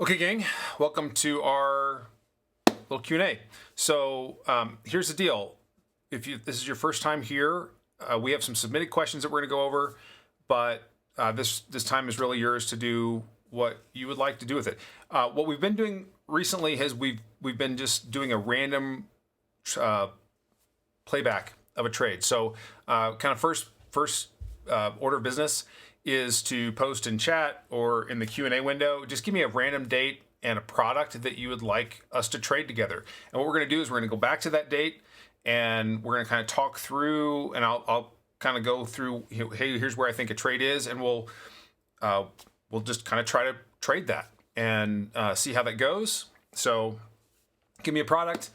Okay, gang, welcome to our little Q&A. So here's the deal. If this is your first time here, we have some submitted questions that we're going to go over, but this time is really yours to do what you would like to do with it. What we've been doing recently is we've been just doing a random playback of a trade. So kind of first order of business is to post in chat or in the Q&A window. Just give me a random date and a product that you would like us to trade together. And what we're going to do is we're going to go back to that date and we're going to kind of talk through, and I'll kind of go through, hey, here's where I think a trade is, and we'll just kind of try to trade that and see how that goes. So give me a product,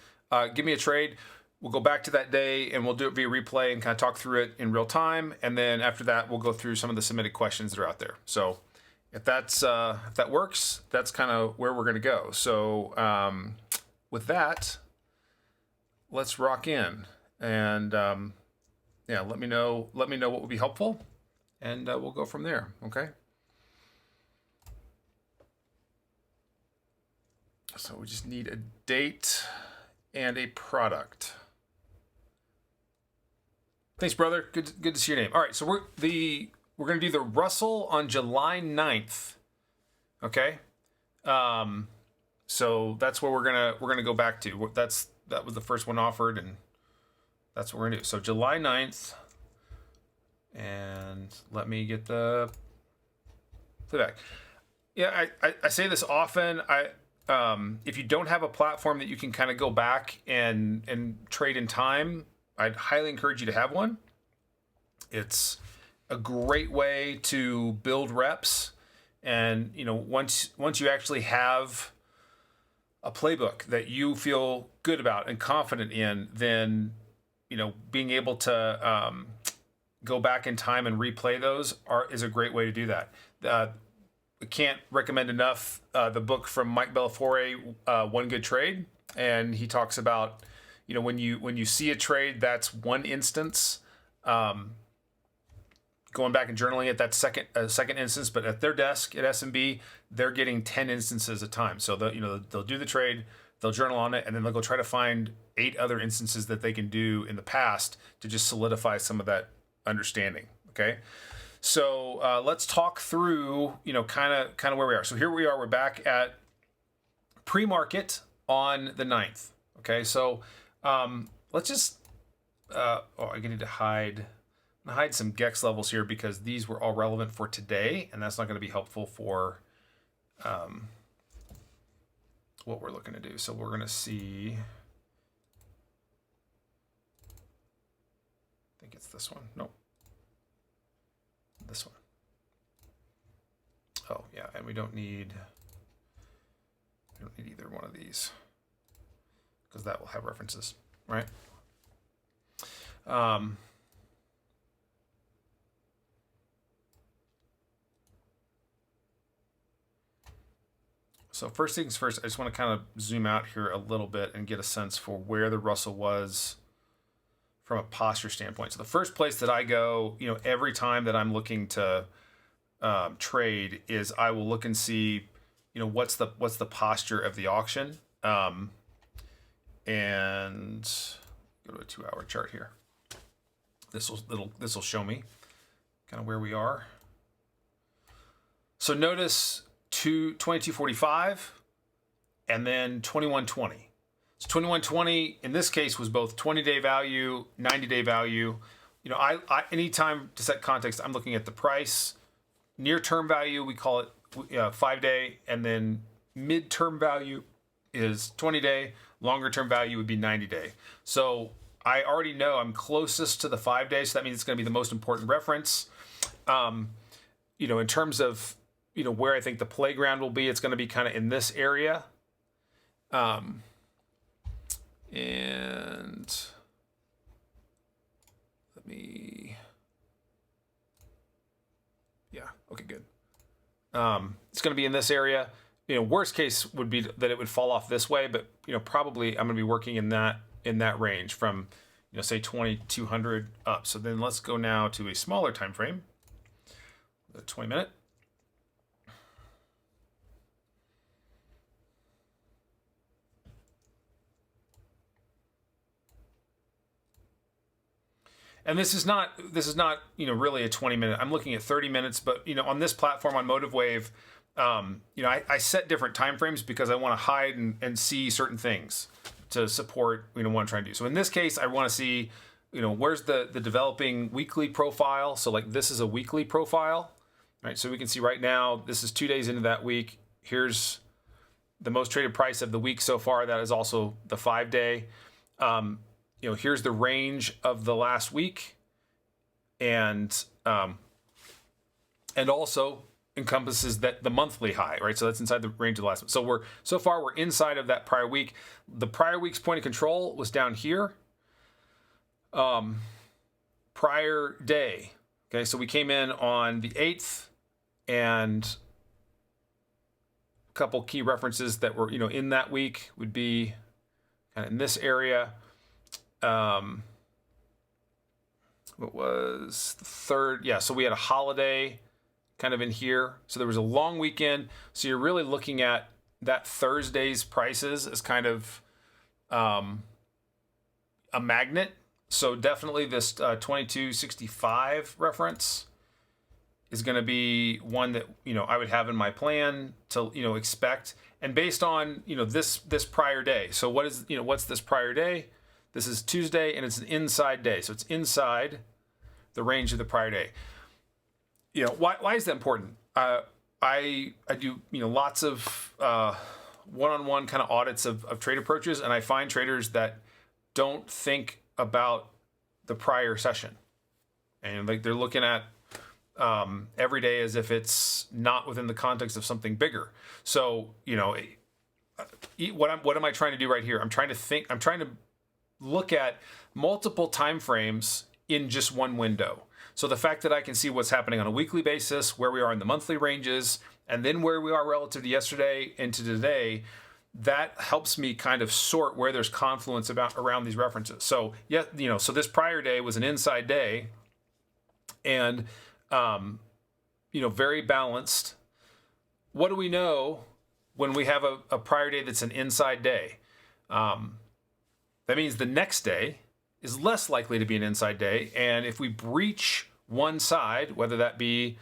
give me a trade. We'll go back to that day and we'll do it via replay and kind of talk through it in real time. And then after that, we'll go through some of the submitted questions that are out there. So if that works, that's kind of where we're going to go. So with that, let's rock in. And yeah, let me know what would be helpful, and we'll go from there. Okay. So we just need a date and a product. Thanks, brother. Good to see your name. All right, so we're gonna do the Russell on July 9th. Okay, so that's where we're gonna go back to. That was the first one offered, and that's what we're gonna do. So July 9th, and let me get the playback. Yeah, I say this often. If you don't have a platform that you can kind of go back and trade in time, I'd highly encourage you to have one. It's a great way to build reps. And, once you actually have a playbook that you feel good about and confident in, then, being able to go back in time and replay those is a great way to do that. I can't recommend enough the book from Mike Bellafiore, One Good Trade, and he talks about when you see a trade that's one instance, going back and journaling it, that's second instance, but at their desk at SMB, they're getting 10 instances at a time. So they'll do the trade, they'll journal on it, and then they'll go try to find 8 other instances that they can do in the past to just solidify some of that understanding. Okay. So let's talk through, kind of where we are. So here we are. We're back at pre-market on the 9th. Okay, so let's just. I need to hide some GEX levels here because these were all relevant for today, and that's not going to be helpful for what we're looking to do. So we're going to see. I think it's this one. Nope. This one. Oh yeah, and we don't need either one of these because that will have references, right? So first things first, I just want to kind of zoom out here a little bit and get a sense for where the Russell was from a posture standpoint. So the first place that I go, every time that I'm looking to trade is I will look and see, what's the posture of the auction, and go to a 2-hour chart here. This will show me kind of where we are. So notice 2245 and then 2120. So 2120 in this case was both 20-day value, 90-day value. I anytime to set context, I'm looking at the price, near-term value, we call it 5-day, and then mid-term value is 20-day, longer-term value would be 90-day. So I already know I'm closest to the 5-day, so that means it's going to be the most important reference. In terms of where I think the playground will be, it's going to be kind of in this area. And let me, yeah, okay, good. It's going to be in this area. Worst case would be that it would fall off this way, but probably I'm going to be working in that range from say 2200 up. So then let's go now to a smaller time frame, the 20-minute. and this is not really a 20-minute. I'm looking at 30 minutes, but on this platform on MotiveWave, I set different time frames because I want to hide and see certain things to support what I'm trying to do. So in this case, I want to see where's the developing weekly profile. So like this is a weekly profile, right? So we can see right now this is 2 days into that week. Here's the most traded price of the week so far. That is also the 5-day. Here's the range of the last week, and also encompasses that the monthly high, right? So that's inside the range of the last one. So so far we're inside of that prior week. The prior week's point of control was down here. Prior day. Okay, so we came in on the 8th, and a couple key references that were in that week would be kind of in this area. What was the 3rd? Yeah, so we had a holiday kind of in here. So there was a long weekend. So you're really looking at that Thursday's prices as kind of a magnet. So definitely this 2265 reference is going to be one that I would have in my plan to expect. And based on this prior day. So what's this prior day? This is Tuesday, and it's an inside day. So it's inside the range of the prior day. Why is that important? I do lots of one-on-one kind of audits of trade approaches, and I find traders that don't think about the prior session, and like they're looking at every day as if it's not within the context of something bigger. So what am I trying to do right here? I'm trying to look at multiple time frames in just one window. So the fact that I can see what's happening on a weekly basis, where we are in the monthly ranges, and then where we are relative to yesterday and to today, that helps me kind of sort where there's confluence around these references. So so this prior day was an inside day, and very balanced. What do we know when we have a prior day that's an inside day? That means the next day is less likely to be an inside day. And if we breach one side, whether that be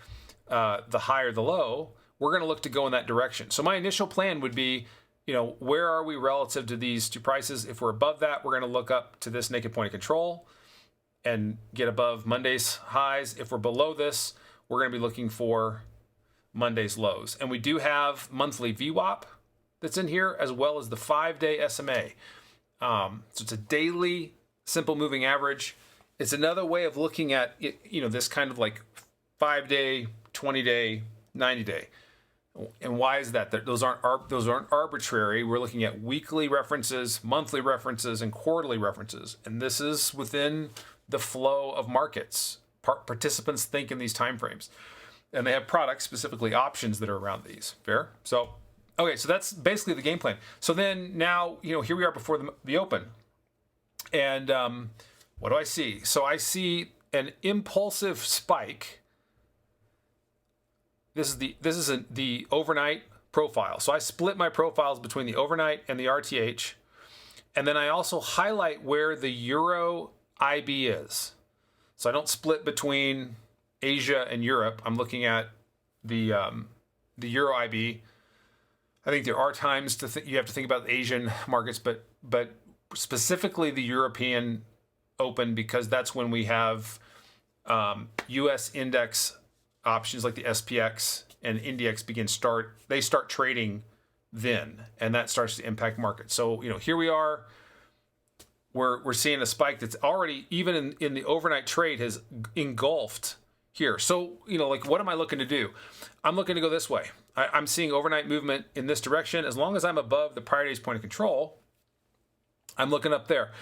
the high or the low, we're going to look to go in that direction. So my initial plan would be, where are we relative to these two prices? If we're above that, we're going to look up to this naked point of control and get above Monday's highs. If we're below this, we're going to be looking for Monday's lows. And we do have monthly VWAP that's in here, as well as the 5-day SMA. So it's a daily simple moving average. It's another way of looking at it, this kind of like 5-day, 20-day, 90-day. And why is that? Those aren't arbitrary. We're looking at weekly references, monthly references, and quarterly references. And this is within the flow of markets. Participants think in these time frames. And they have products, specifically options, that are around these. Fair? So, okay, so that's basically the game plan. So then now, here we are before the open. And what do I see? So I see an impulsive spike. This is the overnight profile. So I split my profiles between the overnight and the RTH. And then I also highlight where the Euro IB is. So I don't split between Asia and Europe. I'm looking at the Euro IB. I think there are times you have to think about the Asian markets, but specifically the European open, because that's when we have U.S. index options like the SPX and INDX they start trading then, and that starts to impact markets. So here we are. We're seeing a spike that's already, even in the overnight trade, has engulfed here. So what am I looking to do? I'm looking to go this way. I'm seeing overnight movement in this direction. As long as I'm above the prior day's point of control, I'm looking up there.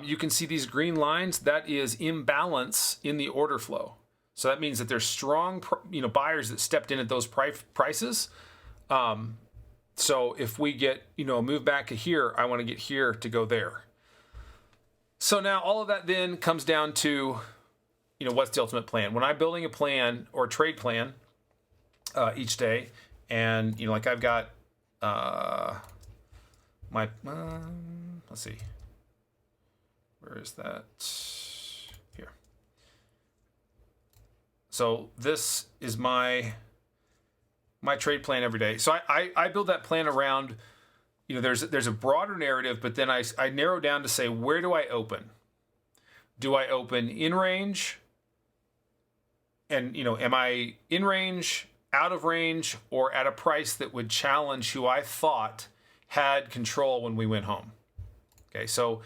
You can see these green lines. That is imbalance in the order flow. So that means that there's strong, buyers that stepped in at those prices. So if we get, a move back to here, I want to get here to go there. So now all of that then comes down to, what's the ultimate plan? When I'm building a plan or a trade plan each day, and, like I've got my, let's see, where is that? Here. So this is my trade plan every day. So I build that plan around, there's a broader narrative, but then I narrow down to say, where do I open? Do I open in range? And, am I in range, out of range, or at a price that would challenge who I thought had control when we went home? Okay, so,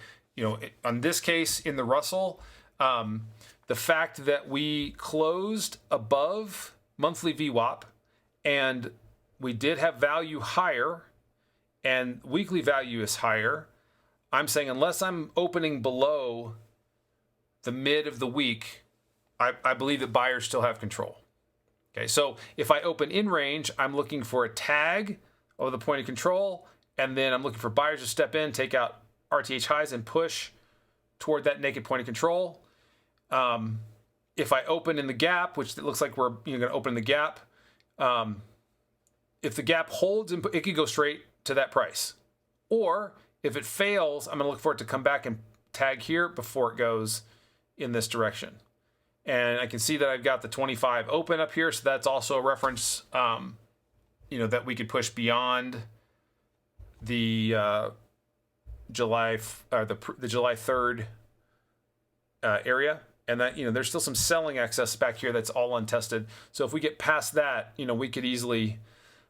on this case in the Russell, the fact that we closed above monthly VWAP and we did have value higher and weekly value is higher, I'm saying unless I'm opening below the mid of the week, I believe that buyers still have control. Okay, so if I open in range, I'm looking for a tag of the point of control, and then I'm looking for buyers to step in, take out RTH highs, and push toward that naked point of control. If I open in the gap, which it looks like we're going to open the gap, if the gap holds, it could go straight to that price. Or if it fails, I'm going to look for it to come back and tag here before it goes in this direction. And I can see that I've got the 25 open up here, so that's also a reference, that we could push beyond the July 3rd area, and that there's still some selling excess back here that's all untested. So if we get past that, we could easily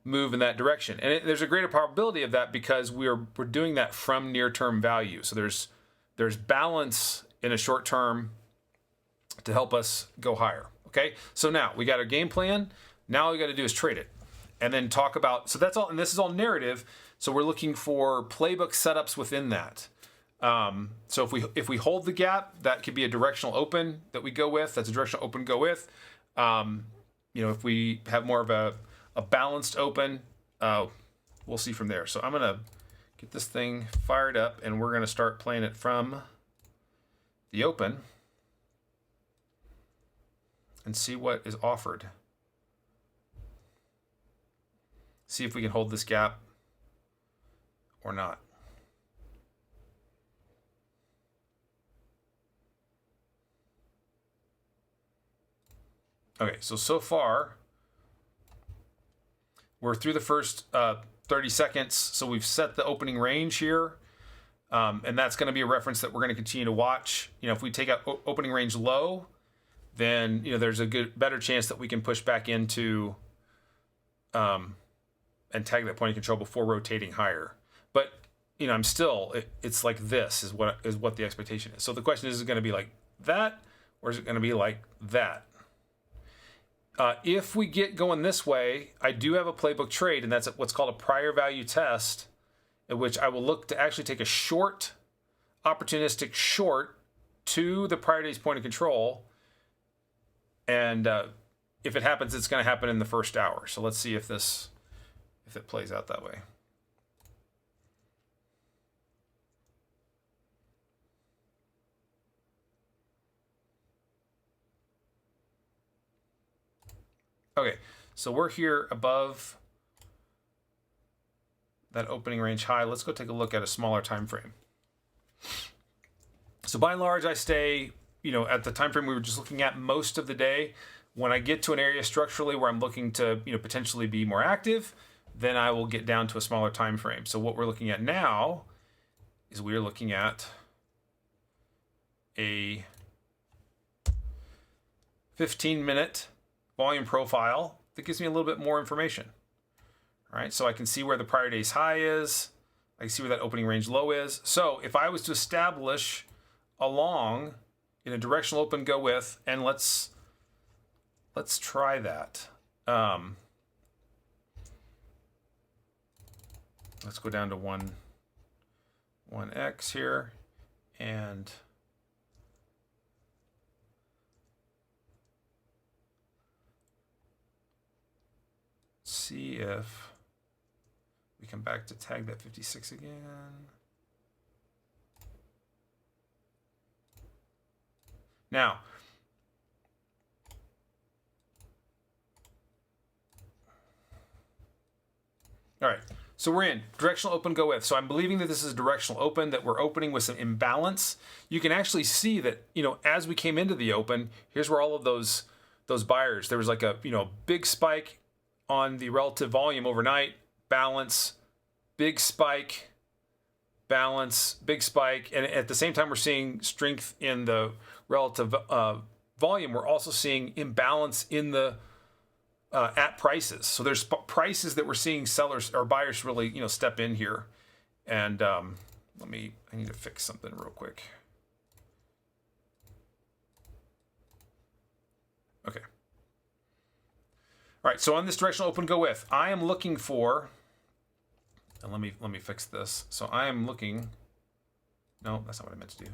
move in that direction, and there's a greater probability of that because we're doing that from near-term value. So there's balance in a short term to help us go higher. Okay, so now we got our game plan. Now all we got to do is trade it, and then talk about. So that's all, and this is all narrative. So we're looking for playbook setups within that. So if we hold the gap, that could be a directional open that we go with. That's a directional open go with. If we have more of a balanced open, we'll see from there. So I'm gonna get this thing fired up, and we're gonna start playing it from the open and see what is offered. See if we can hold this gap or not. Okay, so far, we're through the first 30 seconds. So we've set the opening range here. And that's going to be a reference that we're going to continue to watch. If we take out opening range low, then there's a better chance that we can push back into and tag that point of control before rotating higher. But I'm still, it's like this is what the expectation is. So the question is it going to be like that, or is it going to be like that? If we get going this way, I do have a playbook trade, and that's what's called a prior value test, in which I will look to actually take a short, opportunistic short to the prior day's point of control. And if it happens, it's going to happen in the first hour. So let's see if it plays out that way. Okay, so we're here above that opening range high. Let's go take a look at a smaller time frame. So by and large, I stay, at the time frame we were just looking at most of the day. When I get to an area structurally where I'm looking to, potentially be more active, then I will get down to a smaller time frame. So what we're looking at now is we're looking at a 15-minute volume profile that gives me a little bit more information. All right, so I can see where the prior day's high is. I can see where that opening range low is. So if I was to establish a long in a directional open go with, and let's try that. Let's go down to 1x here and see if we come back to tag that 56 again. Now, all right, so we're in directional open go with. So I'm believing that this is a directional open, that we're opening with some imbalance. You can actually see that, as we came into the open, here's where all of those those buyers. There was like a big spike on the relative volume overnight, balance, big spike, balance, big spike, and at the same time we're seeing strength in the relative volume. We're also seeing imbalance in the at prices. So there's prices that we're seeing sellers or buyers really step in here. And I need to fix something real quick. Okay. All right, so on this directional open go with, I am looking for, and let me fix this. So I am looking, no, that's not what I meant to do.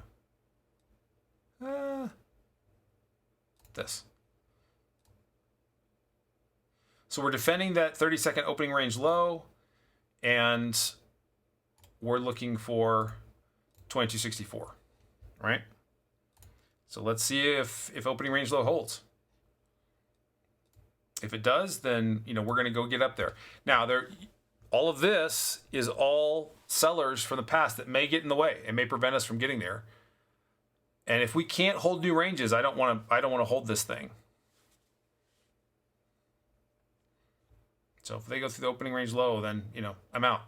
This. So we're defending that 30-second opening range low, and we're looking for 2264, right? So let's see if opening range low holds. If it does, then we're going to go get up there. Now all of this is all sellers from the past that may get in the way and may prevent us from getting there. And if we can't hold new ranges, I don't want to hold this thing. So if they go through the opening range low, then I'm out.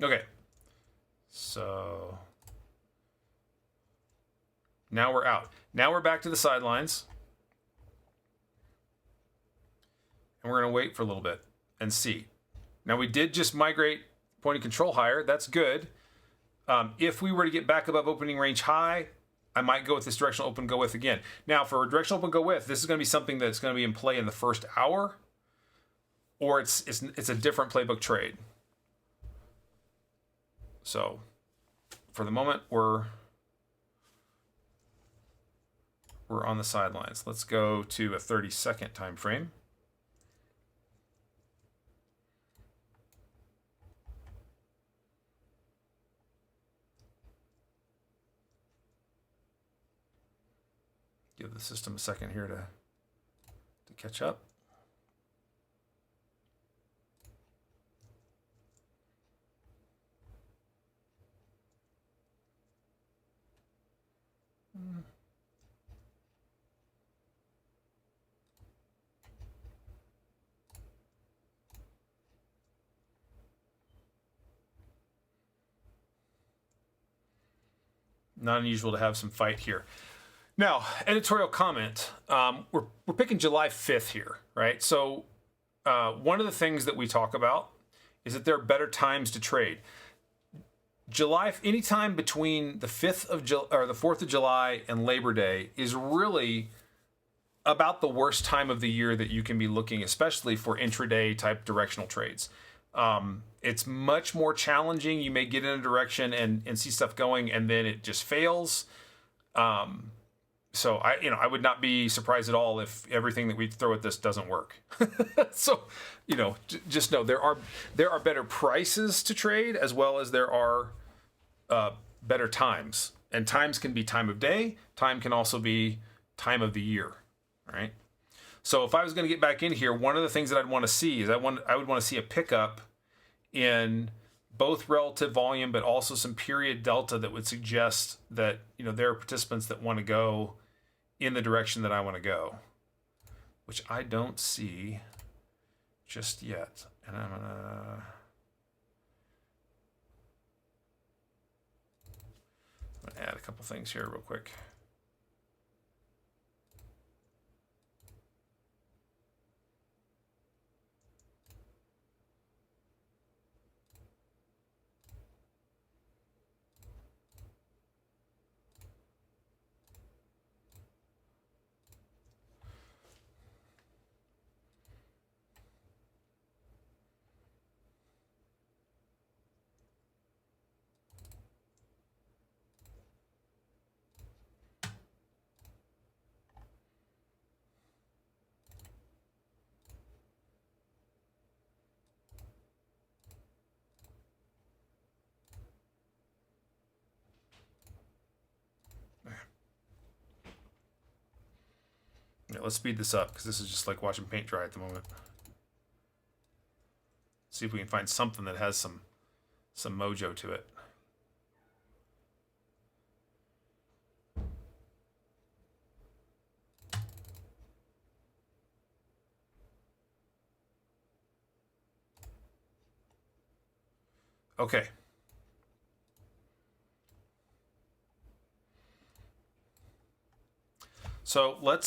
Okay. So now we're out. Now we're back to the sidelines. And we're going to wait for a little bit and see. Now we did just migrate point of control higher. That's good. If we were to get back above opening range high, I might go with this directional open go with again. Now for a directional open go with, this is going to be something that's going to be in play in the first hour, or it's a different playbook trade. So for the moment, we're on the sidelines. Let's go to a 30-second time frame. Give the system a second here to catch up. Not unusual to have some fight here. Now, editorial comment. We're picking July 5th here, right? So one of the things that we talk about is that there are better times to trade. Anytime between the 5th of or the 4th of July and Labor Day is really about the worst time of the year that you can be looking, especially for intraday type directional trades. It's much more challenging. You may get in a direction and see stuff going, and then it just fails. So I would not be surprised at all if everything that we throw at this doesn't work. So, just know there are better prices to trade as well as there are better times. And times can be time of day. Time can also be time of the year, right? So if I was going to get back in here, one of the things that I'd want to see is I would want to see a pickup in both relative volume, but also some period delta that would suggest that there are participants that want to go in the direction that I want to go, which I don't see just yet. And I'm gonna add a couple things here real quick. Yeah, let's speed this up because this is just like watching paint dry at the moment. See if we can find something that has some mojo to it. Okay. So we're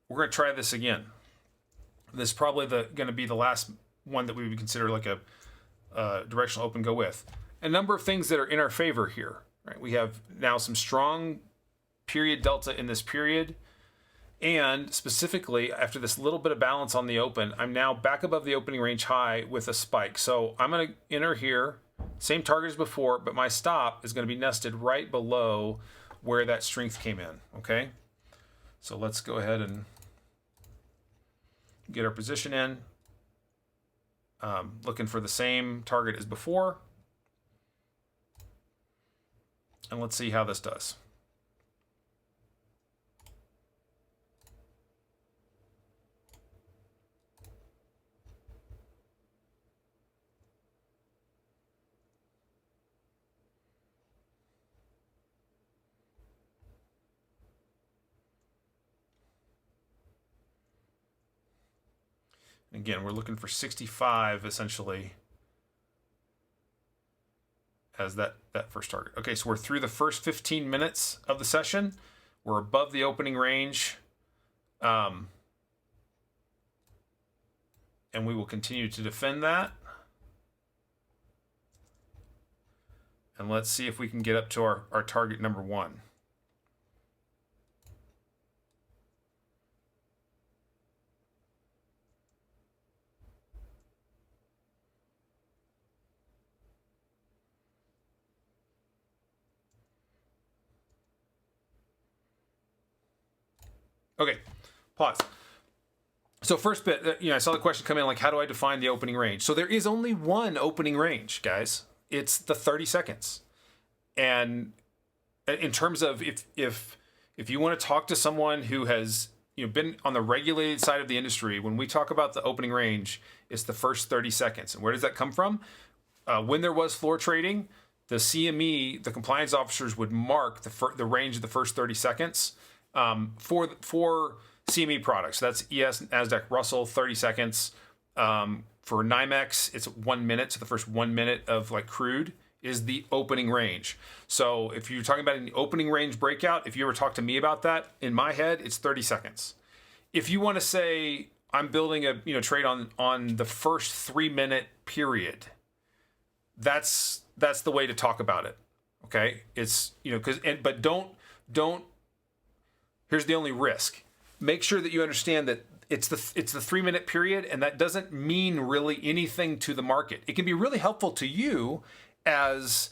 going to try this again. This is probably going to be the last one that we would consider like a directional open go with. A number of things that are in our favor here. Right? We have now some strong period delta in this period. And specifically, after this little bit of balance on the open, I'm now back above the opening range high with a spike. So I'm going to enter here, same target as before, but my stop is going to be nested right below where that strength came in, okay? So let's go ahead and get our position in. Looking for the same target as before. And let's see how this does. Again, we're looking for 65 essentially as that first target. Okay, so we're through the first 15 minutes of the session. We're above the opening range. And we will continue to defend that. And let's see if we can get up to our target number 1. Okay, pause. So first bit, I saw the question come in like, how do I define the opening range? So there is only one opening range, guys. It's the 30 seconds. And in terms of if you want to talk to someone who has been on the regulated side of the industry, when we talk about the opening range, it's the first 30 seconds. And where does that come from? When there was floor trading, the CME, the compliance officers would mark the range of the first 30 seconds. For CME products. That's ES, NASDAQ, Russell, 30 seconds. For NYMEX, it's 1 minute. So the first 1 minute of like crude is the opening range. So if you're talking about an opening range breakout, if you ever talk to me about that, in my head, it's 30 seconds. If you want to say I'm building a trade on the first 3 minute period, that's the way to talk about it. Okay, it's but don't. Here's the only risk. Make sure that you understand that it's the 3 minute period, and that doesn't mean really anything to the market. It can be really helpful to you as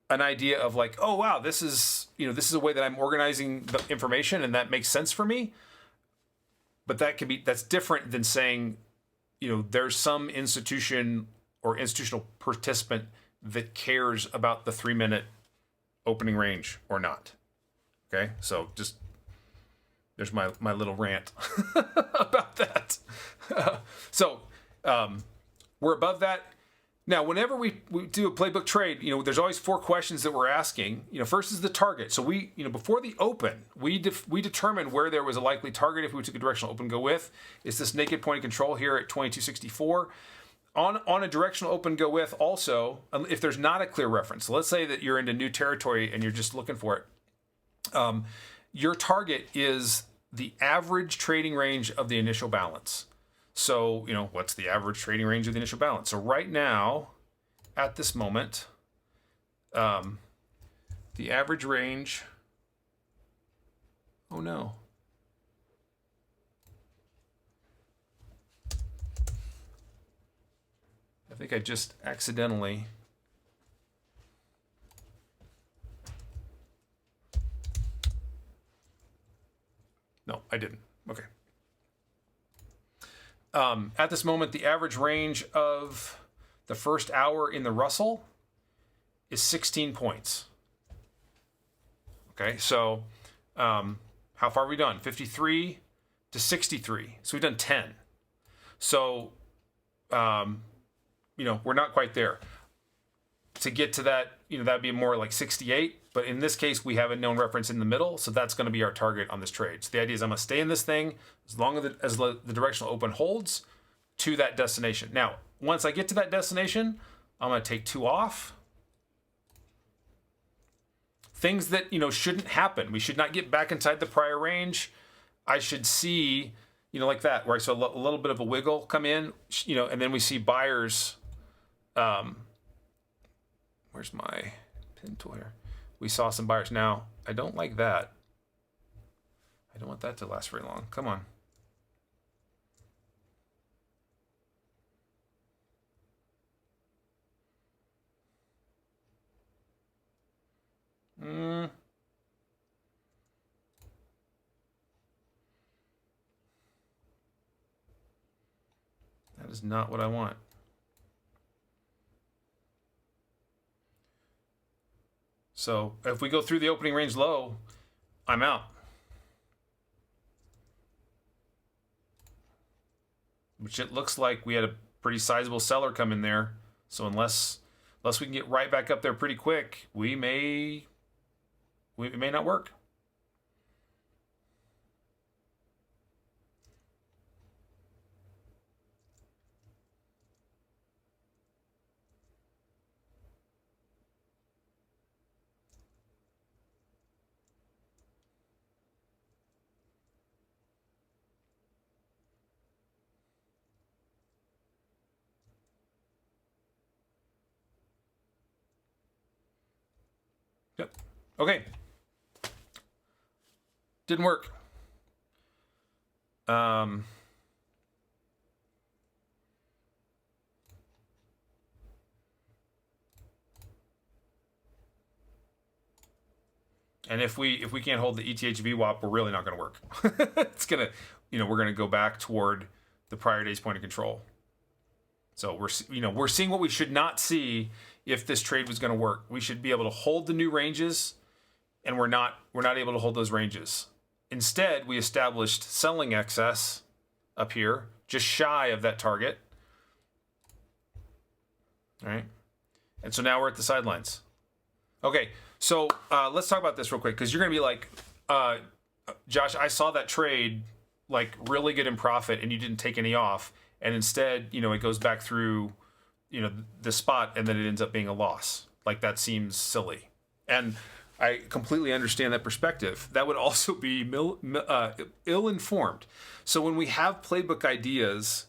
an idea of like, oh wow, this is a way that I'm organizing the information, and that makes sense for me. But that's different than saying, there's some institution or institutional participant that cares about the 3 minute opening range or not. Okay, so just. There's my little rant about that. So we're above that. Now, whenever we do a playbook trade, there's always 4 questions that we're asking. First is the target. So we, before the open, we determined where there was a likely target if we took a directional open go with. It's this naked point of control here at 2264. On a directional open go with also, if there's not a clear reference, so let's say that you're into new territory and you're just looking for it. Your target is the average trading range of the initial balance. So, what's the average trading range of the initial balance? So right now, at this moment, the average range, oh no. I think I just accidentally No, I didn't. Okay. At this moment, the average range of the first hour in the Russell is 16 points. Okay, so how far have we done? 53 to 63. So we've done 10. So, we're not quite there. To get to that, that'd be more like 68. But in this case, we have a known reference in the middle, so that's going to be our target on this trade. So the idea is I'm going to stay in this thing as long as the directional open holds to that destination. Now, once I get to that destination, I'm going to take 2 off. Things that, shouldn't happen. We should not get back inside the prior range. I should see, like that, where I saw a little bit of a wiggle come in, and then we see buyers. Where's my pin tool here? We saw some buyers. Now, I don't like that. I don't want that to last very long. Come on. That is not what I want. So if we go through the opening range low, I'm out. Which it looks like we had a pretty sizable seller come in there. So unless we can get right back up there pretty quick, it may not work. Yep. Okay. Didn't work. And if we can't hold the ETH VWAP, we're really not going to work. It's gonna, we're going to go back toward the prior day's point of control. So we're seeing what we should not see if this trade was going to work. We should be able to hold the new ranges, and we're not able to hold those ranges. Instead, we established selling excess up here, just shy of that target. All right. And so now we're at the sidelines. Okay, so let's talk about this real quick, because you're going to be like, Josh, I saw that trade like really good in profit, and you didn't take any off. And instead, it goes back through, the spot, and then it ends up being a loss. Like, that seems silly. And I completely understand that perspective. That would also be ill-informed. So when we have playbook ideas,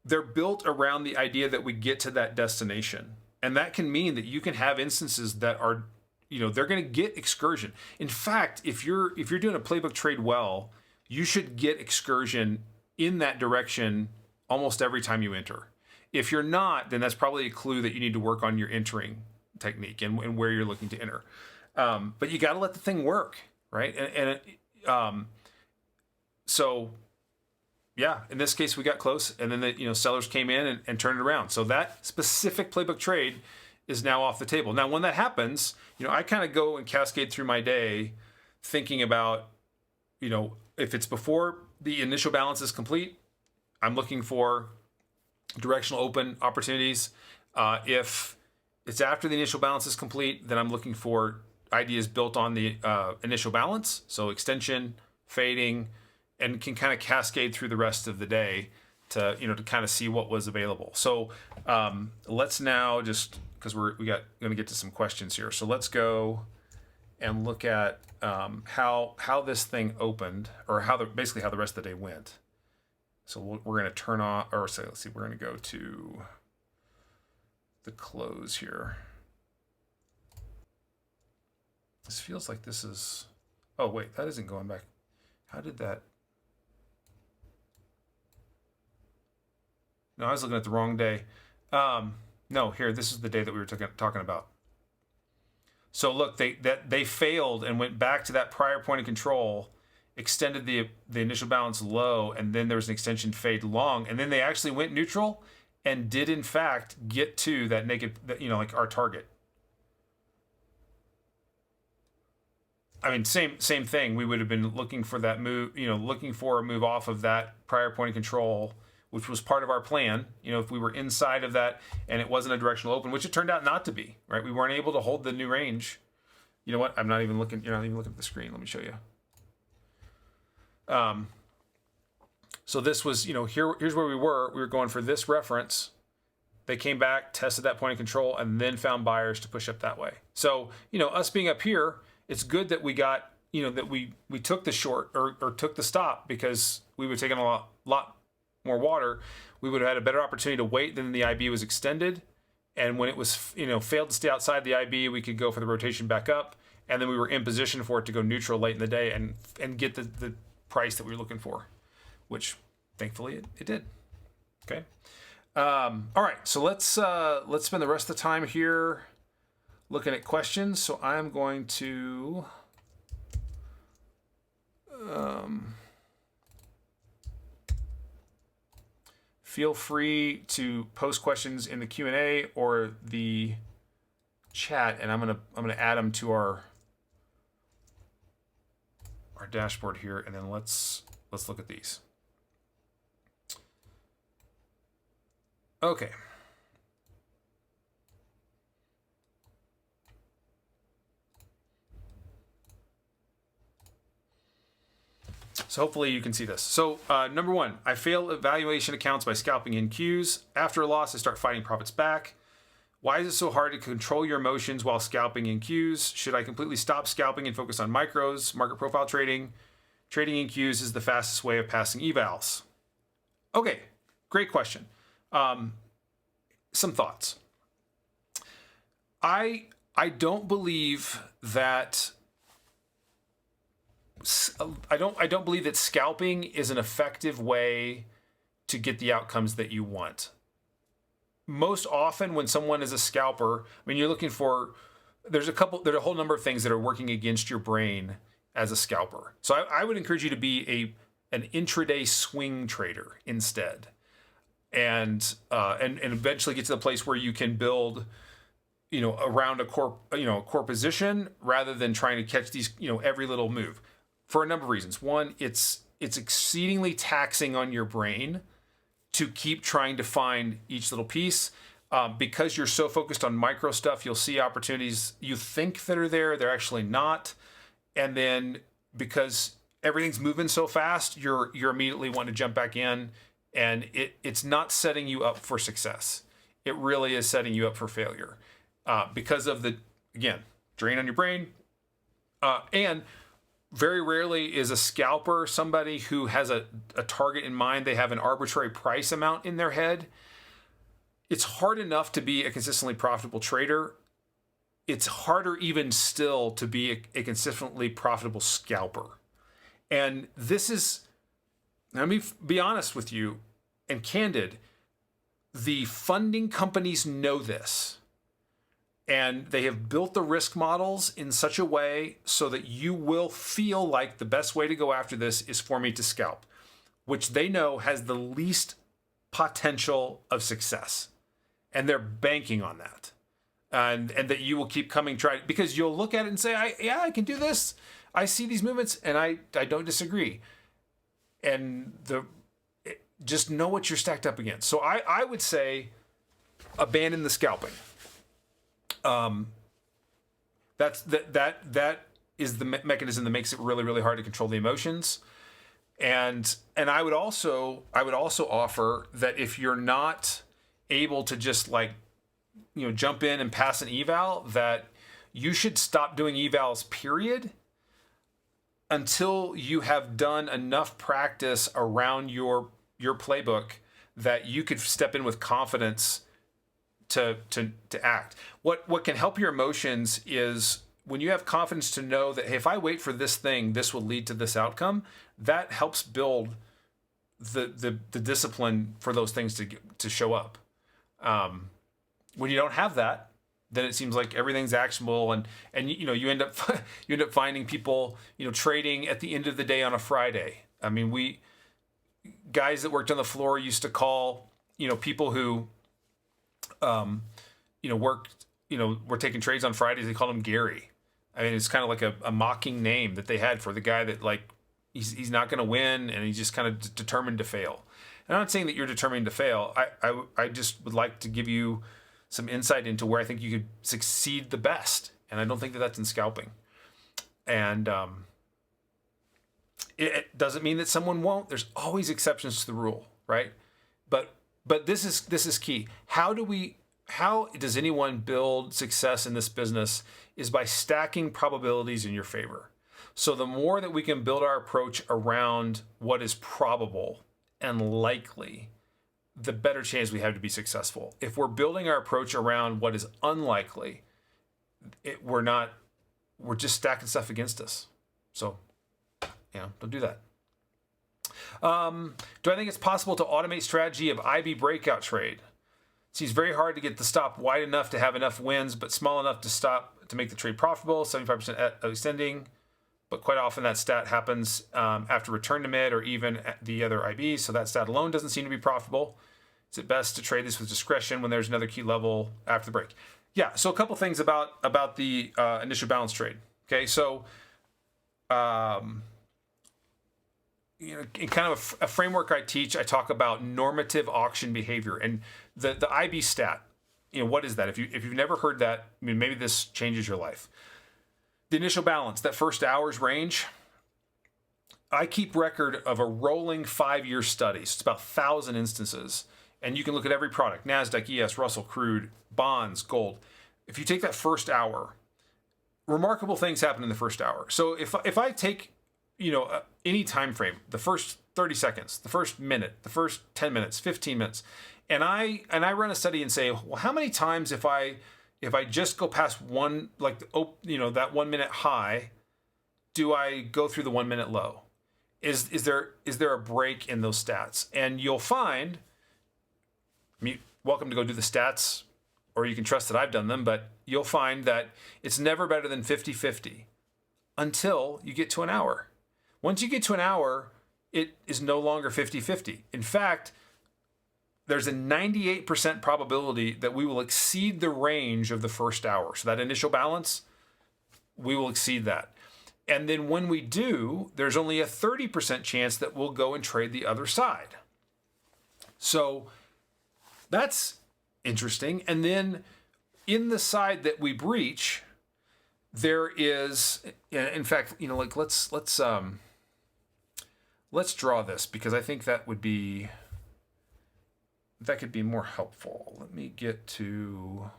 they're built around the idea that we get to that destination. And that can mean that you can have instances that are, they're going to get excursion. In fact, if you're doing a playbook trade well, you should get excursion in that direction almost every time you enter. If you're not, then that's probably a clue that you need to work on your entering technique and where you're looking to enter. But you got to let the thing work, right? So yeah, in this case, we got close, and then the sellers came in and turned it around. So that specific playbook trade is now off the table. Now, when that happens, I kind of go and cascade through my day thinking about, if it's before the initial balance is complete, I'm looking for directional open opportunities. If it's after the initial balance is complete, then I'm looking for ideas built on the initial balance, so extension, fading, and can kind of cascade through the rest of the day to kind of see what was available. So let's now, just because we're going to get to some questions here, so let's go and look at how this thing opened, or basically how the rest of the day went. So we're going to turn on, or say, let's see, we're going to go to the close here. This feels like this is, oh wait, that isn't going back. How did that? No, I was looking at the wrong day. No, here, this is the day that we were talking about. So look, they failed and went back to that prior point of control, extended the initial balance low, and then there was an extension fade long, and then they actually went neutral and did in fact get to that naked, like our target. I mean, same thing. We would have been looking for that move, looking for a move off of that prior point of control, which was part of our plan. If we were inside of that and it wasn't a directional open, which it turned out not to be, right? We weren't able to hold the new range. You know what? I'm not even looking. You're not even looking at the screen. Let me show you. So this was, here's where we were. We were going for this reference, They came back, tested that point of control, and then found buyers to push up that way. So, us being up here, it's good that we got, that we took the short or took the stop, because we would have taken a lot more water. We would have had a better opportunity to wait than the IB was extended. And when it was, failed to stay outside the IB, we could go for the rotation back up. And then we were in position for it to go neutral late in the day and get the price that we were looking for, which thankfully it did. Okay. All right. So let's spend the rest of the time here looking at questions. So I'm going to feel free to post questions in the Q&A or the chat, and I'm gonna add them to our dashboard here, and then let's look at these. Okay. So hopefully you can see this. So number one, I fail evaluation accounts by scalping in Qs. After a loss, I start fighting profits back. Why is it so hard to control your emotions while scalping in Qs? Should I completely stop scalping and focus on micros, market profile trading? Trading in Qs is the fastest way of passing evals. Okay, great question. Some thoughts. I don't believe that I don't believe that scalping is an effective way to get the outcomes that you want. Most often when someone is a scalper, you're looking for, there's a whole number of things that are working against your brain as a scalper. So I would encourage you to be an intraday swing trader instead. And eventually get to the place where you can build, around a core position rather than trying to catch these, every little move, for a number of reasons. One, it's exceedingly taxing on your brain to keep trying to find each little piece. Because you're so focused on micro stuff, you'll see opportunities you think that are there, they're actually not. And then because everything's moving so fast, you're immediately wanting to jump back in, and it's not setting you up for success. It really is setting you up for failure because of the, again, drain on your brain. And very rarely is a scalper somebody who has a target in mind. They have an arbitrary price amount in their head. It's hard enough to be a consistently profitable trader. It's harder even still to be a consistently profitable scalper. And this is, let me be honest with you and candid, the funding companies know this. And they have built the risk models in such a way so that you will feel like the best way to go after this is for me to scalp, which they know has the least potential of success. And they're banking on that. And that you will keep coming, because you'll look at it and say, I can do this. I see these movements and I don't disagree. And just know what you're stacked up against. So I would say abandon the scalping. That is the mechanism that makes it really, really hard to control the emotions. And I would also offer that if you're not able to just jump in and pass an eval, that you should stop doing evals, period, until you have done enough practice around your playbook that you could step in with confidence to act. What can help your emotions is when you have confidence to know that, hey, if I wait for this thing, this will lead to this outcome. That helps build the discipline for those things to show up. When you don't have that, then it seems like everything's actionable, and you end up finding people trading at the end of the day on a Friday. We guys that worked on the floor used to call people who were taking trades on Fridays. They called him Gary. It's kind of like a mocking name that they had for the guy that he's not going to win, and he's just kind of determined to fail. And I'm not saying that you're determined to fail. I just would like to give you some insight into where I think you could succeed the best. And I don't think that that's in scalping. And it doesn't mean that someone won't. There's always exceptions to the rule, right? But But this is key. How does anyone build success in this business is by stacking probabilities in your favor. So the more that we can build our approach around what is probable and likely, the better chance we have to be successful. If we're building our approach around what is unlikely, we're just stacking stuff against us. So, don't do that. Do I think it's possible to automate strategy of IB breakout trade? It seems very hard to get the stop wide enough to have enough wins, but small enough to stop to make the trade profitable, 75% extending. But quite often that stat happens after return to mid or even at the other IBs, so that stat alone doesn't seem to be profitable. Is it best to trade this with discretion when there's another key level after the break? Yeah, so a couple things about the initial balance trade. Okay, so in kind of a framework I teach, I talk about normative auction behavior, and the IB stat. What is that? If you've never heard that, maybe this changes your life. The initial balance, that first hour's range, I keep record of a rolling 5-year study. So it's about 1,000 instances. And you can look at every product, NASDAQ, ES, Russell, crude, bonds, gold. If you take that first hour, remarkable things happen in the first hour. So if I take, any time frame, the first 30 seconds, the first minute, the first 10 minutes, 15 minutes, and I run a study and say, well, how many times if I just go past one, that 1 minute high, do I go through the 1 minute low? Is there a break in those stats? And you'll find, welcome to go do the stats, or you can trust that I've done them, but you'll find that it's never better than 50-50 until you get to an hour. Once you get to an hour, it is no longer 50-50. In fact, there's a 98% probability that we will exceed the range of the first hour. So that initial balance, we will exceed that. And then when we do, there's only a 30% chance that we'll go and trade the other side. So that's interesting. And then in the side that we breach, there is, in fact, let's draw this, because I think that could be more helpful. Let me get to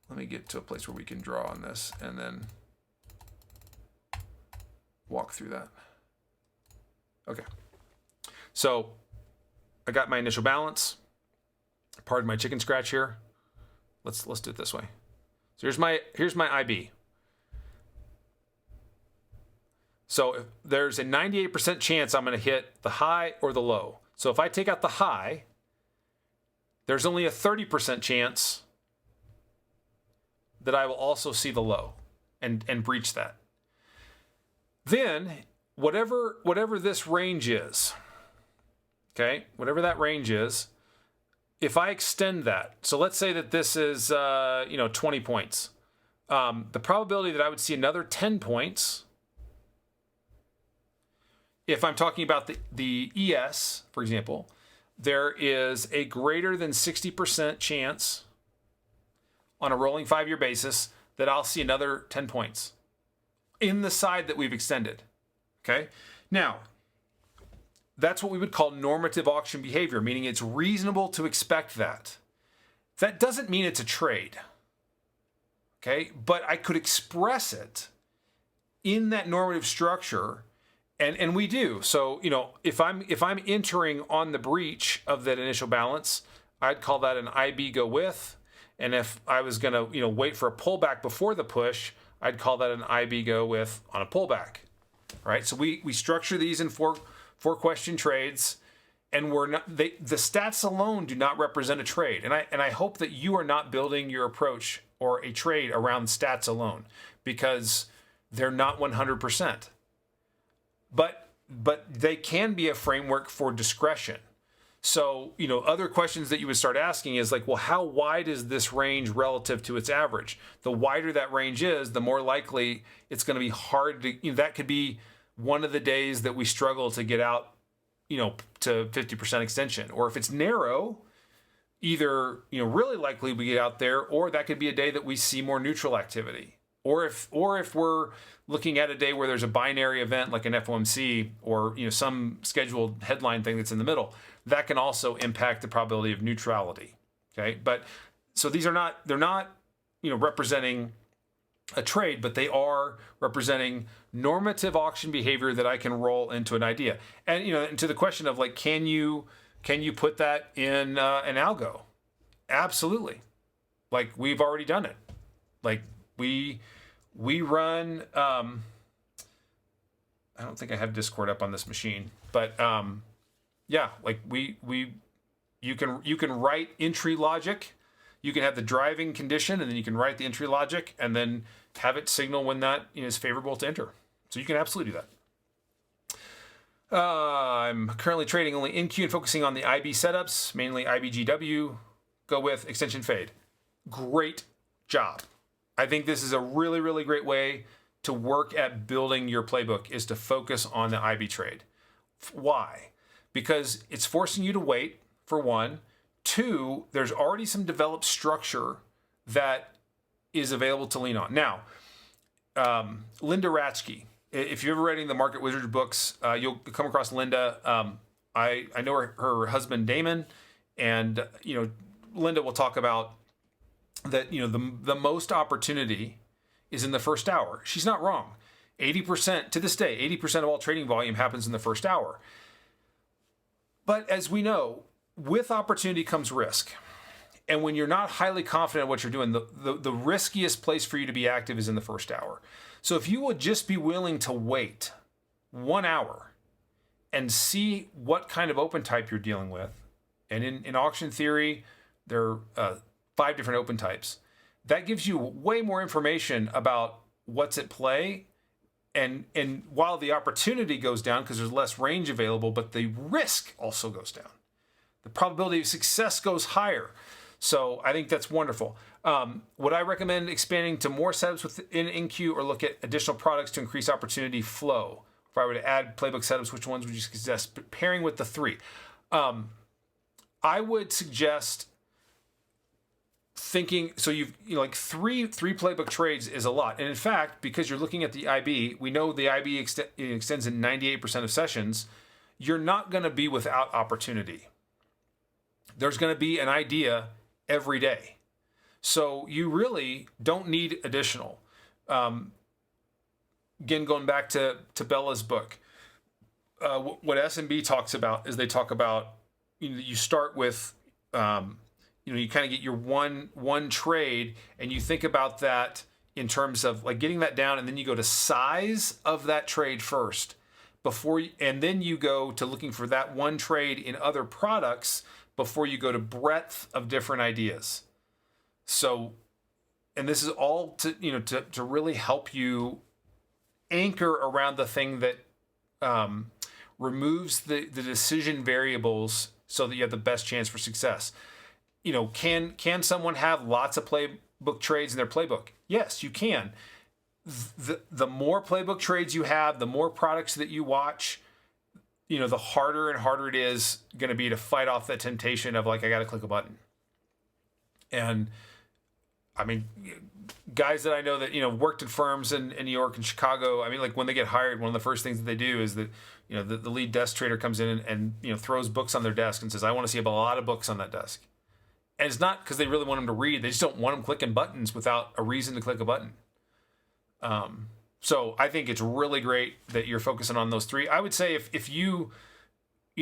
a place where we can draw on this and then walk through that. Okay. So I got my initial balance. Pardon my chicken scratch here. Let's do it this way. So here's my IB. So if there's a 98% chance I'm going to hit the high or the low. So if I take out the high, there's only a 30% chance that I will also see the low and breach that. Then whatever this range is, okay, whatever that range is, if I extend that, so let's say that this is 20 points, the probability that I would see another 10 points, if I'm talking about the ES, for example, there is a greater than 60% chance on a rolling 5-year basis that I'll see another 10 points in the side that we've extended. Okay? Now, that's what we would call normative auction behavior, meaning it's reasonable to expect that. That doesn't mean it's a trade. Okay? But I could express it in that normative structure. And we do. So, if I'm entering on the breach of that initial balance, I'd call that an IB go with. And if I was going to, wait for a pullback before the push, I'd call that an IB go with on a pullback. Right? So we structure these in four question trades, and the stats alone do not represent a trade. And I hope that you are not building your approach or a trade around stats alone, because they're not 100%. But they can be a framework for discretion. So, other questions that you would start asking is well, how wide is this range relative to its average? The wider that range is, the more likely it's going to be hard to, that could be one of the days that we struggle to get out, to 50% extension. Or if it's narrow, either, really likely we get out there, or that could be a day that we see more neutral activity. Or if we're looking at a day where there's a binary event like an FOMC or some scheduled headline thing that's in the middle, that can also impact the probability of neutrality. Okay, but so they're not representing a trade, but they are representing normative auction behavior that I can roll into an idea. And and to the question of like, can you put that in an algo? Absolutely. Like we've already done it. Like we run. I don't think I have Discord up on this machine, but yeah, like you can write entry logic. You can have the driving condition, and then you can write the entry logic, and then have it signal when that is favorable to enter. So you can absolutely do that. I'm currently trading only in queue and focusing on the IB setups, mainly IBGW. Go with extension fade. Great job. I think this is a really, really great way to work at building your playbook, is to focus on the IB trade. Why? Because it's forcing you to wait, for one. Two, there's already some developed structure that is available to lean on. Now, Linda Ratsky, if you're ever reading the Market Wizards books, you'll come across Linda. I know her husband Damon, and Linda will talk about that. The most opportunity is in the first hour. She's not wrong. 80% to this day, 80% of all trading volume happens in the first hour. But as we know, with opportunity comes risk. And when you're not highly confident in what you're doing, the riskiest place for you to be active is in the first hour. So if you would just be willing to wait 1 hour and see what kind of open type you're dealing with, and in auction theory, there are 5 different open types. That gives you way more information about what's at play. And while the opportunity goes down because there's less range available, but the risk also goes down. The probability of success goes higher. So I think that's wonderful. Would I recommend expanding to more setups within InQ, or look at additional products to increase opportunity flow? If I were to add playbook setups, which ones would you suggest pairing with the 3? I would suggest thinking, so you've like three playbook trades is a lot. And in fact, because you're looking at the IB, we know the IB extends in 98% of sessions. You're not going to be without opportunity. There's going to be an idea every day. So you really don't need additional. Again, going back to Bella's book, what SMB talks about is they talk about, you start with, you kind of get your one trade, and you think about that in terms of like getting that down, and then you go to size of that trade first and then you go to looking for that one trade in other products before you go to breadth of different ideas. So, and this is all to really help you anchor around the thing that removes the decision variables so that you have the best chance for success. Can someone have lots of playbook trades in their playbook? Yes, you can. The more playbook trades you have, the more products that you watch, the harder and harder it is going to be to fight off that temptation of like, I got to click a button. And I mean, guys that I know that, worked at firms in New York and Chicago, I mean, like when they get hired, one of the first things that they do is that, the lead desk trader comes in and throws books on their desk and says, I want to see a lot of books on that desk. And it's not because they really want them to read. They just don't want them clicking buttons without a reason to click a button. So I think it's really great that you're focusing on those 3. I would say if you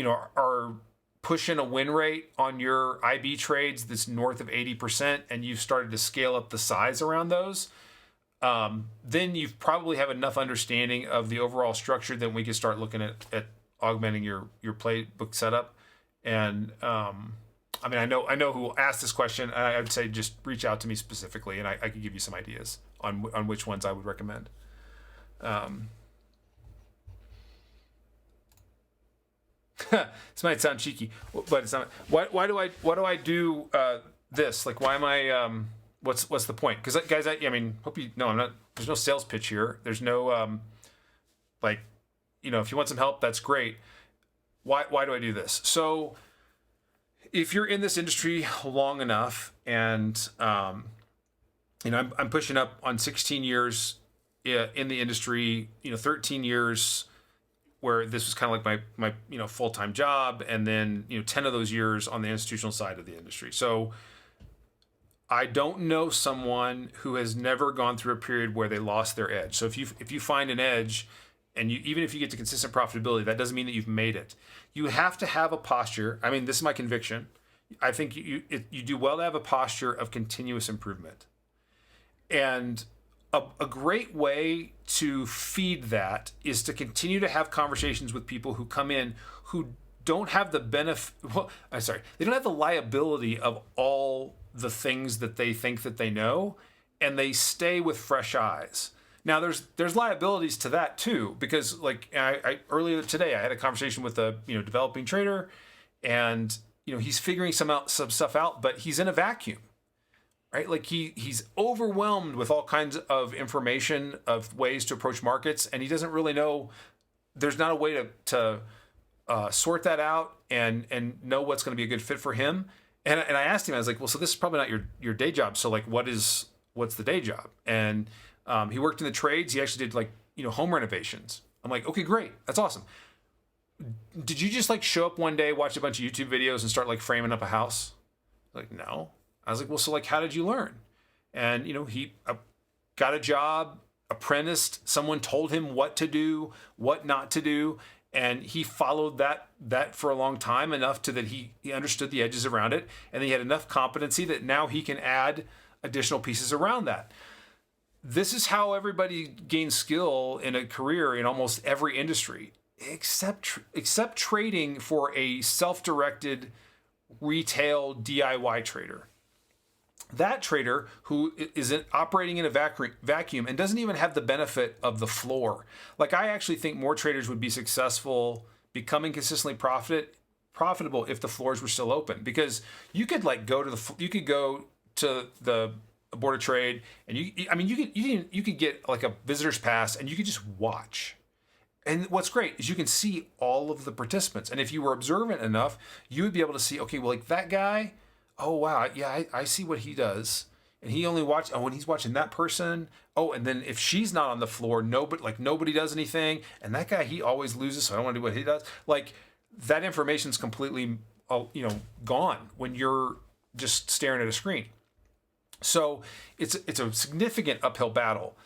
are pushing a win rate on your IB trades that's north of 80%, and you've started to scale up the size around those, then you probably have enough understanding of the overall structure that we can start looking at augmenting your playbook setup. And I mean, I know who asked this question, and I would say just reach out to me specifically, and I could give you some ideas on which ones I would recommend. This might sound cheeky, but it's not. Why do I do this? Like, why am I? What's the point? Because guys, I mean, hope you know I'm not. There's no sales pitch here. There's no if you want some help, that's great. Why do I do this? So, if you're in this industry long enough and I'm pushing up on 16 years in the industry, 13 years where this was kind of like my full-time job, and then 10 of those years on the institutional side of the industry. So I don't know someone who has never gone through a period where they lost their edge. So if you find an edge, and even if you get to consistent profitability, that doesn't mean that you've made it. You have to have a posture. I mean, this is my conviction. I think you do well to have a posture of continuous improvement. And a great way to feed that is to continue to have conversations with people who come in who don't have the benefit. Well, I'm sorry, they don't have the liability of all the things that they think that they know, and they stay with fresh eyes. Now, there's liabilities to that too, because like I earlier today, I had a conversation with a developing trader, and he's figuring some stuff out, but he's in a vacuum. Right, like he's overwhelmed with all kinds of information of ways to approach markets, and he doesn't really know. There's not a way to sort that out and know what's going to be a good fit for him. And I asked him, I was like, well, so this is probably not your day job. So like, what's the day job? And he worked in the trades. He actually did like home renovations. I'm like, okay, great, that's awesome. Did you just like show up one day, watch a bunch of YouTube videos, and start like framing up a house? Like, no. I was like, well, so like, how did you learn? And, he got a job, apprenticed, someone told him what to do, what not to do. And he followed that for a long time, enough to that he understood the edges around it. And he had enough competency that now he can add additional pieces around that. This is how everybody gains skill in a career in almost every industry, except trading for a self-directed retail DIY trader. That trader who is operating in a vacuum and doesn't even have the benefit of the floor. Like, I actually think more traders would be successful becoming consistently profitable if the floors were still open, because you could like go to the board of trade, and you could get like a visitor's pass, and you could just watch. And what's great is you can see all of the participants, and if you were observant enough, you would be able to see, okay, well, like that guy, oh wow, yeah, I see what he does, and he only when he's watching that person. Oh, and then if she's not on the floor, nobody does anything, and that guy, he always loses, so I don't want to do what he does. Like, that information's completely gone when you're just staring at a screen. So it's a significant uphill battle.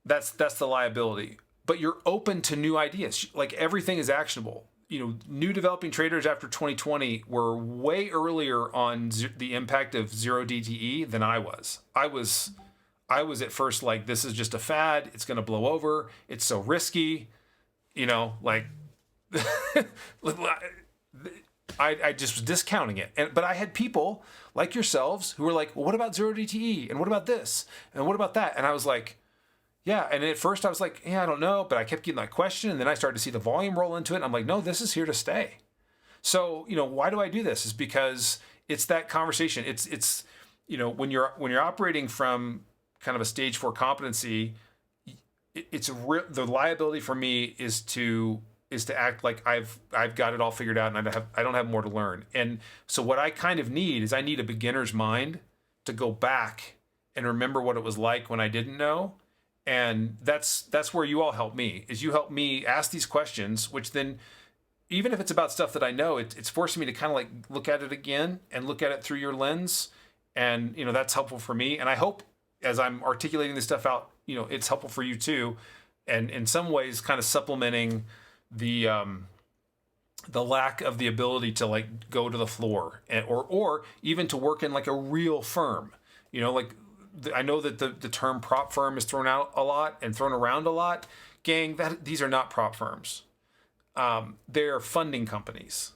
That's the liability. But you're open to new ideas. Like, everything is actionable. New developing traders after 2020 were way earlier on the impact of zero DTE than I was. I was at first like, this is just a fad. It's going to blow over. It's so risky. Like, I just was discounting it. But I had people like yourselves who were like, well, what about zero DTE? And what about this? And what about that? And I was like, yeah. And at first I was like, yeah, I don't know. But I kept getting that question. And then I started to see the volume roll into it. And I'm like, no, this is here to stay. So, why do I do this? Is because it's that conversation. It's when you're operating from kind of a stage 4 competency, the liability for me is to act like I've got it all figured out, and I don't have more to learn. And so what I kind of need is, I need a beginner's mind to go back and remember what it was like when I didn't know. And that's where you all help me, is you help me ask these questions, which then, even if it's about stuff that I know, it's forcing me to kind of like look at it again and look at it through your lens. And, that's helpful for me. And I hope, as I'm articulating this stuff out, it's helpful for you too. And in some ways kind of supplementing the lack of the ability to like go to the floor, or even to work in like a real firm. I know that the term prop firm is thrown out a lot and thrown around a lot. Gang, these are not prop firms. They're funding companies.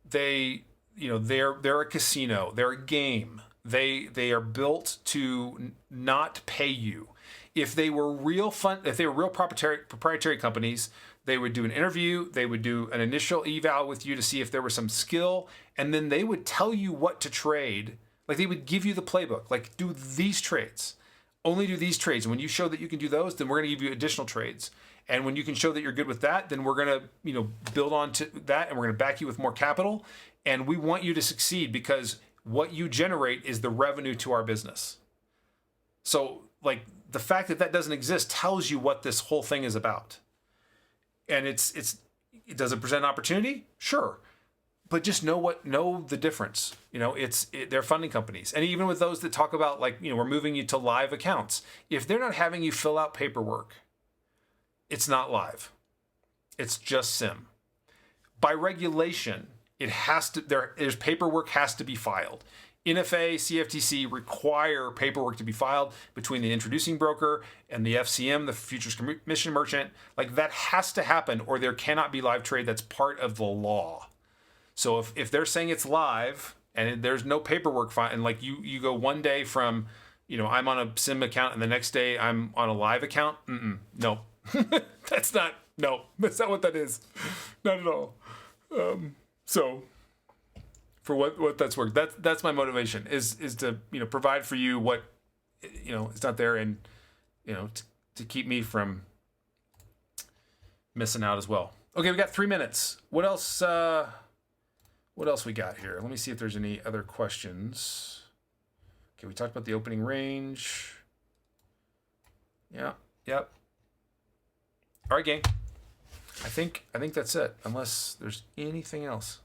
They're a casino. They're a game. They are built to not pay you. If they were real proprietary companies, they would do an interview, they would do an initial eval with you to see if there was some skill, and then they would tell you what to trade. Like, they would give you the playbook, like, do these trades, only do these trades. And when you show that you can do those, then we're going to give you additional trades. And when you can show that you're good with that, then we're going to, build on to that, and we're going to back you with more capital. And we want you to succeed, because what you generate is the revenue to our business. So like the fact that that doesn't exist tells you what this whole thing is about. And does it present an opportunity? Sure. But just know the difference. They're funding companies. And even with those that talk about like, we're moving you to live accounts. If they're not having you fill out paperwork, it's not live. It's just sim. By regulation, there's paperwork has to be filed. NFA, CFTC require paperwork to be filed between the introducing broker and the FCM, the futures commission merchant. Like that has to happen, or there cannot be live trade. That's part of the law. So if they're saying it's live and there's no paperwork file, and like you go one day from, I'm on a sim account and the next day I'm on a live account. No, that's not what that is. Not at all. So for what that's worth, that's my motivation is to, provide for you what, is not there, and, to keep me from missing out as well. Okay. We got 3 minutes. What else we got here? Let me see if there's any other questions. Okay. We talked about the opening range. Yeah. Yep. All right, gang. I think that's it, unless there's anything else.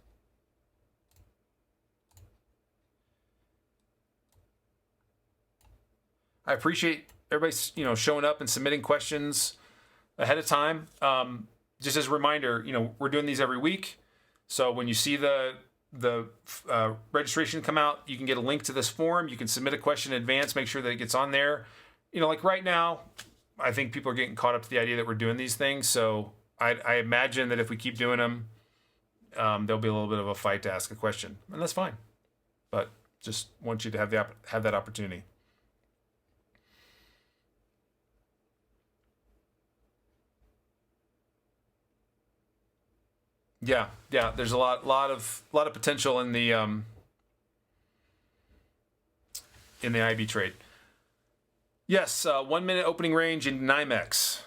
I appreciate everybody, showing up and submitting questions ahead of time. Just as a reminder, we're doing these every week. So when you see the registration come out, you can get a link to this form. You can submit a question in advance, make sure that it gets on there. Like right now, I think people are getting caught up to the idea that we're doing these things. So I imagine that if we keep doing them, there'll be a little bit of a fight to ask a question, and that's fine. But just want you to have that opportunity. Yeah. There's a lot of potential in the IB trade. Yes, 1 minute opening range in NYMEX.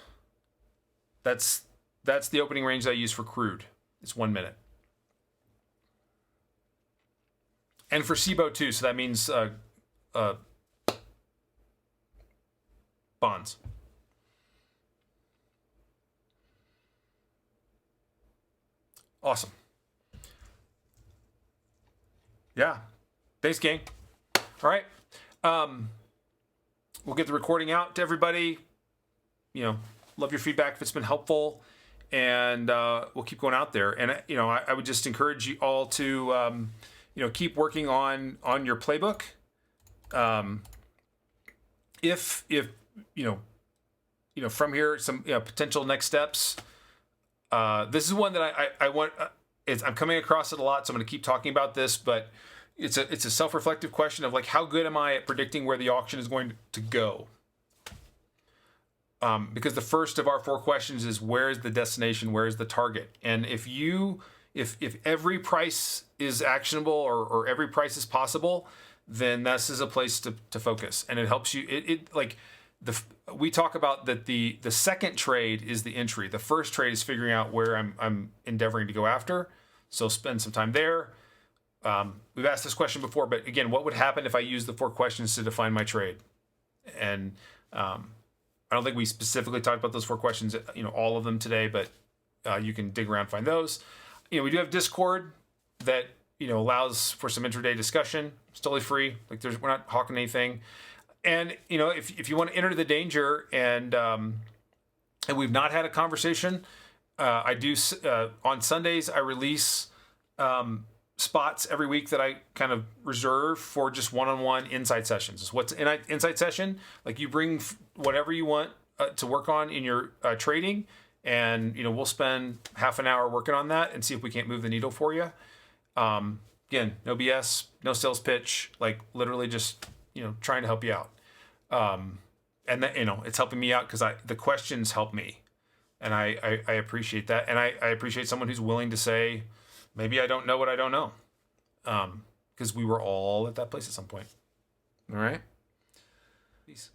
That's the opening range that I use for crude. It's 1 minute. And for SIBO too, so that means bonds. Awesome. Yeah. Thanks, gang. All right. We'll get the recording out to everybody. Love your feedback if it's been helpful, and we'll keep going out there. And I would just encourage you all to keep working on your playbook. If from here some potential next steps. This is one that I want. I'm coming across it a lot, so I'm going to keep talking about this. But it's a self-reflective question of like, how good am I at predicting where the auction is going to go? Because the first of our 4 questions is, where is the destination? Where is the target? And if every price is actionable or every price is possible, then this is a place to focus, and it helps you. We talk about that the second trade is the entry. The first trade is figuring out where I'm endeavoring to go after. So spend some time there. We've asked this question before, but again, what would happen if I use the 4 questions to define my trade? And I don't think we specifically talked about those 4 questions, all of them today, but you can dig around and find those. We do have Discord that allows for some intraday discussion. It's totally free. We're not hawking anything. And if you want to enter the danger and we've not had a conversation, I do on Sundays I release spots every week that I kind of reserve for just one-on-one insight sessions. What's an insight session? Like, you bring whatever you want to work on in your trading, and we'll spend half an hour working on that and see if we can't move the needle for you. Again, no BS, no sales pitch, like literally just trying to help you out. And that, it's helping me out because the questions help me, and I appreciate that. And I appreciate someone who's willing to say, maybe I don't know what I don't know. Because we were all at that place at some point. All right. Peace.